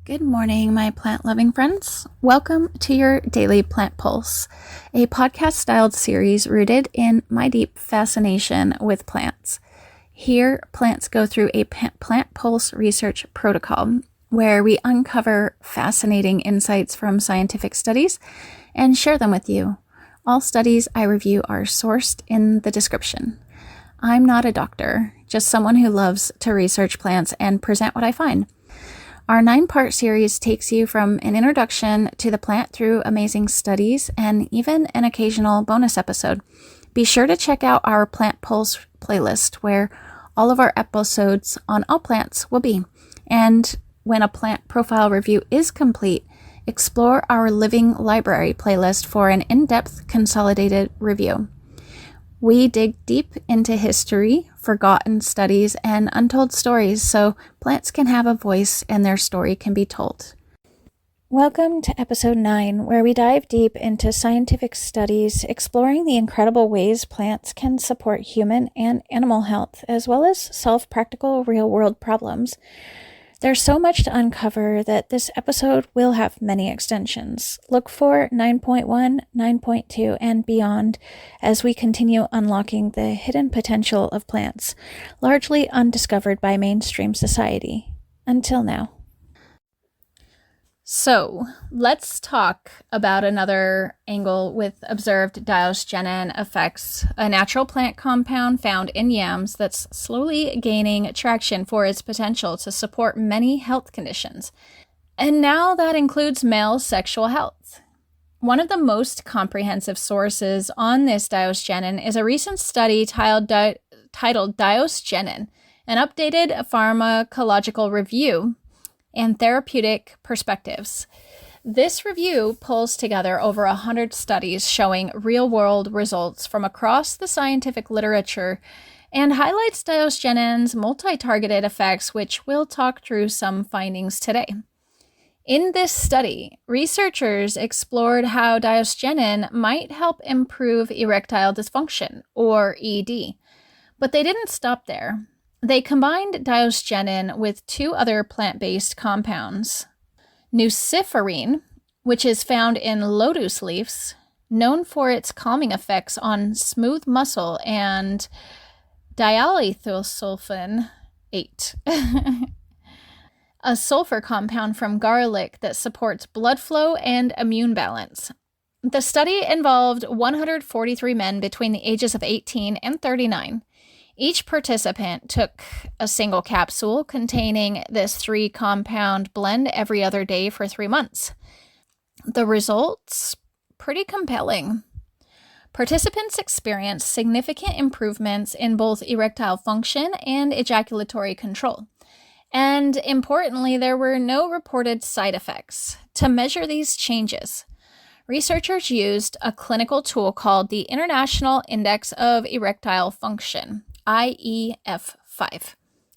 Good morning, my plant-loving friends. Welcome to your Daily Plant Pulse, a podcast-styled series rooted in my deep fascination with plants. Here, plants go through a plant pulse research protocol where we uncover fascinating insights from scientific studies and share them with you. All studies I review are sourced in the description. I'm not a doctor, just someone who loves to research plants and present what I find. Our 9-part series takes you from an introduction to the plant through amazing studies and even an occasional bonus episode. Be sure to check out our Plant Pulse playlist where all of our episodes on all plants will be. And when a plant profile review is complete, explore our Living Library playlist for an in-depth consolidated review. We dig deep into history, forgotten studies, and untold stories so plants can have a voice and their story can be told. Welcome to episode 9, where we dive deep into scientific studies exploring the incredible ways plants can support human and animal health, as well as solve practical real-world problems. There's so much to uncover that this episode will have many extensions. Look for 9.1, 9.2, and beyond as we continue unlocking the hidden potential of plants, largely undiscovered by mainstream society. Until now. So, let's talk about another angle with observed Diosgenin effects, a natural plant compound found in yams that's slowly gaining traction for its potential to support many health conditions. And now that includes male sexual health. One of the most comprehensive sources on this Diosgenin is a recent study titled Diosgenin, an updated pharmacological review and therapeutic perspectives. This review pulls together over 100 studies showing real-world results from across the scientific literature and highlights Diosgenin's multi-targeted effects, which we'll talk through some findings today. In this study, researchers explored how Diosgenin might help improve erectile dysfunction, or ED. But they didn't stop there. They combined Diosgenin with 2 other plant-based compounds. Nuciferine, which is found in lotus leaves, known for its calming effects on smooth muscle, and diallysulfan 8, a sulfur compound from garlic that supports blood flow and immune balance. The study involved 143 men between the ages of 18 and 39. Each participant took a single capsule containing this 3-compound blend every other day for 3 months. The results? Pretty compelling. Participants experienced significant improvements in both erectile function and ejaculatory control. And importantly, there were no reported side effects. To measure these changes, researchers used a clinical tool called the International Index of Erectile Function, IEF5.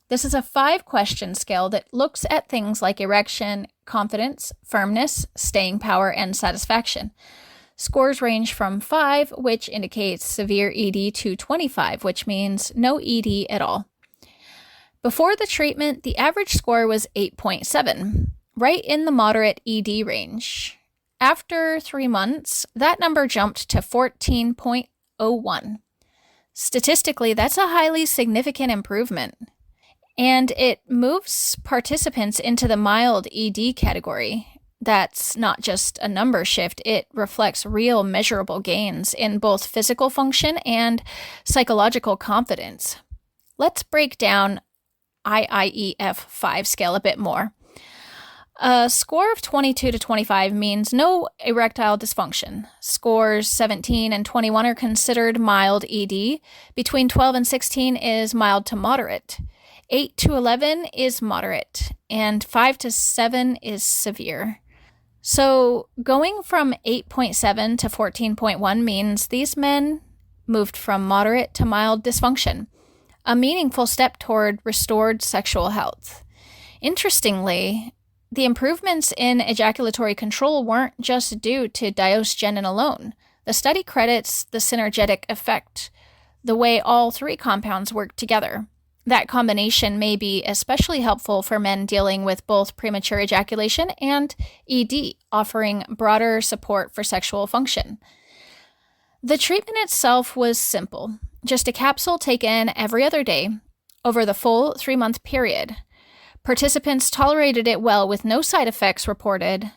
This is a 5-question scale that looks at things like erection, confidence, firmness, staying power, and satisfaction. Scores range from 5, which indicates severe ED, to 25, which means no ED at all. Before the treatment, the average score was 8.7, right in the moderate ED range. After 3 months, that number jumped to 14.01. Statistically, that's a highly significant improvement, and it moves participants into the mild ED category. That's not just a number shift, it reflects real measurable gains in both physical function and psychological confidence. Let's break down IEF5 scale a bit more. A score of 22 to 25 means no erectile dysfunction. Scores 17 and 21 are considered mild ED. Between 12 and 16 is mild to moderate. 8 to 11 is moderate. And 5 to 7 is severe. So going from 8.7 to 14.1 means these men moved from moderate to mild dysfunction, a meaningful step toward restored sexual health. Interestingly, the improvements in ejaculatory control weren't just due to Diosgenin alone. The study credits the synergetic effect, the way all 3 compounds work together. That combination may be especially helpful for men dealing with both premature ejaculation and ED, offering broader support for sexual function. The treatment itself was simple, just a capsule taken every other day over the full 3-month period. Participants tolerated it well with no side effects reported.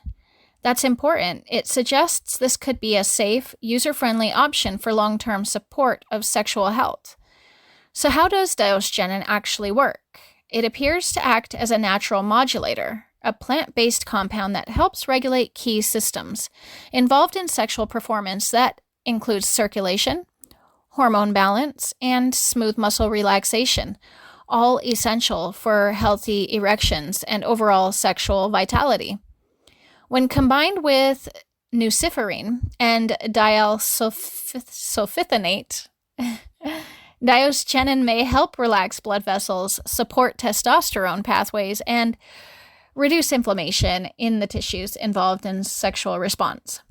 That's important. It suggests this could be a safe, user-friendly option for long-term support of sexual health. So how does Diosgenin actually work? It appears to act as a natural modulator, a plant-based compound that helps regulate key systems involved in sexual performance that includes circulation, hormone balance, and smooth muscle relaxation, all essential for healthy erections and overall sexual vitality. When combined with nuciferine and dialsulfithanate, Diosgenin may help relax blood vessels, support testosterone pathways, and reduce inflammation in the tissues involved in sexual response.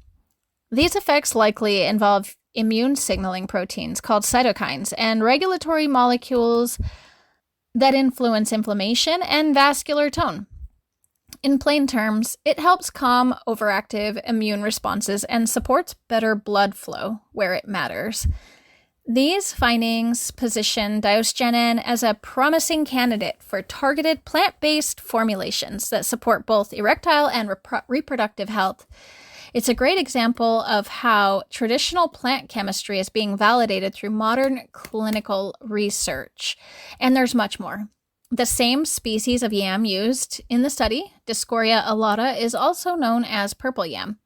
These effects likely involve immune signaling proteins called cytokines and regulatory molecules that influence inflammation and vascular tone. In plain terms, it helps calm overactive immune responses and supports better blood flow where it matters. These findings position Diosgenin as a promising candidate for targeted plant-based formulations that support both erectile and reproductive health. It's a great example of how traditional plant chemistry is being validated through modern clinical research. And there's much more. The same species of yam used in the study, Dioscorea alata, is also known as purple yam.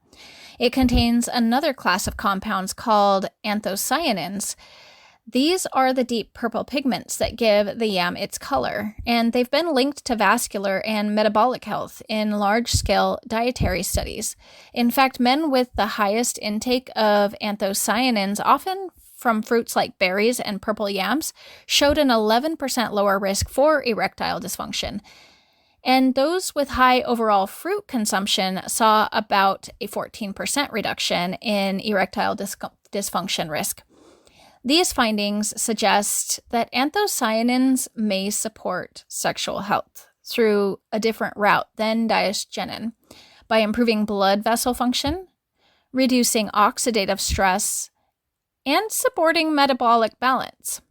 It contains another class of compounds called anthocyanins. These are the deep purple pigments that give the yam its color, and they've been linked to vascular and metabolic health in large-scale dietary studies. In fact, men with the highest intake of anthocyanins, often from fruits like berries and purple yams, showed an 11% lower risk for erectile dysfunction. And those with high overall fruit consumption saw about a 14% reduction in erectile dysfunction risk. These findings suggest that anthocyanins may support sexual health through a different route than Diosgenin by improving blood vessel function, reducing oxidative stress, and supporting metabolic balance.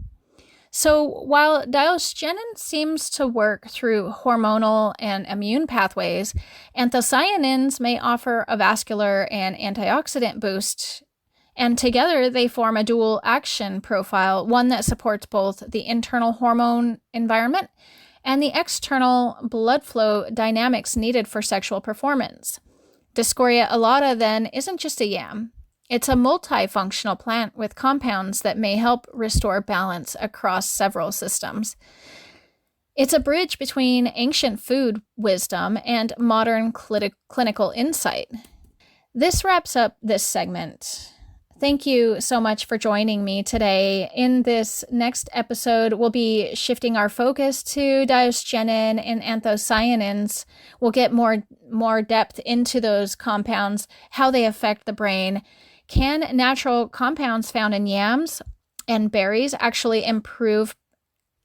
So while Diosgenin seems to work through hormonal and immune pathways, anthocyanins may offer a vascular and antioxidant boost, and together they form a dual action profile, one that supports both the internal hormone environment and the external blood flow dynamics needed for sexual performance. Dioscorea alata, then, isn't just a yam. It's a multifunctional plant with compounds that may help restore balance across several systems. It's a bridge between ancient food wisdom and modern clinical insight. This wraps up this segment. Thank you so much for joining me today. In this next episode, we'll be shifting our focus to Diosgenin and anthocyanins. We'll get more depth into those compounds, how they affect the brain. Can natural compounds found in yams and berries actually improve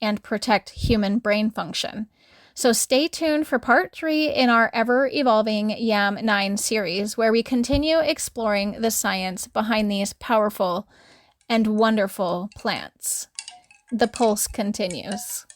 and protect human brain function? So stay tuned for part 3 in our ever-evolving Yam 9 series, where we continue exploring the science behind these powerful and wonderful plants. The pulse continues.